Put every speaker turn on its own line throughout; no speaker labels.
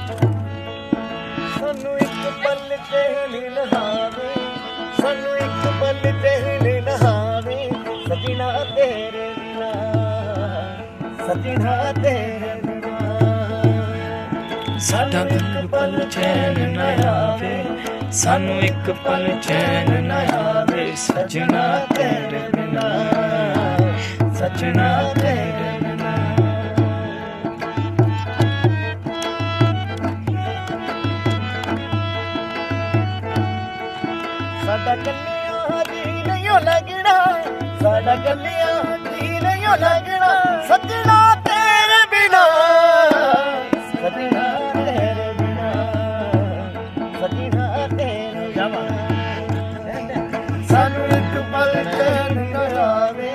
ਸਾਨੂੰ ਇੱਕ ਪਲ ਤੇਰੇ ਨਹਾਵੇ, ਸਾਨੂੰ ਇੱਕ ਪਲ ਤੇਰੇ ਨਹਾਵੇ, ਸਜਣਾ ਤੇਰੇ ਬਿਨਾ, ਸਜਣਾ ਤੇਰੇ ਬਿਨਾ।
ਸਾਡਾ ਇੱਕ ਪਲ ਚੈਨ ਨਾ ਆਵੇ, ਸਾਨੂੰ ਇੱਕ ਪਲ ਚੈਨ ਨਾ ਆਵੇ, ਸਜਣਾ ਤੇਰੇ ਬਿਨਾ, ਸਜਣਾ ਤੇਰੇ ਬਿਨਾ।
ਸਾਡਾ ਕੱਲਿਆਂ ਜੀ ਨਹੀਂ ਲੱਗਣਾ, ਸਾਡਾ ਕੱਲਿਆਂ ਜੀ ਨਹੀਂ ਲੱਗਣਾ, ਸਜਣਾ ਤੇਰੇ ਬਿਨਾ, ਸਜਣਾ ਤੇਰੇ ਬਿਨਾ, ਸਜਣਾ ਤੇਰੇ ਬਿਨਾ। ਸਾਨੂੰ ਇੱਕ ਪਲ ਚੈਨ ਨਾ ਆਵੇ,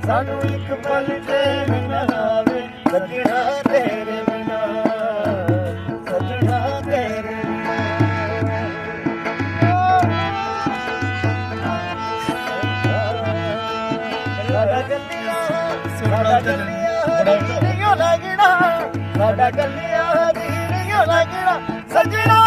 ਸਾਨੂੰ ਇੱਕ ਪਲ ਚੈਨ ਨਾ ਆਵੇ, ਸਜਣਾ ਤੇਰੇ ਬਿਨਾ, ਸਜਣਾ ਤੇਰੇ ਬਿਨਾ। ਸਾਡਾ ਗੱਲੀਆਂ, ਸਾਡਾ ਗੱਲੀਆਂ ਨਹੀਂ ਲੱਗਣਾ, ਸਾਡਾ ਗੱਲੀਆਂ ਨਹੀਂ ਲੱਗਣਾ, ਸਜਣਾ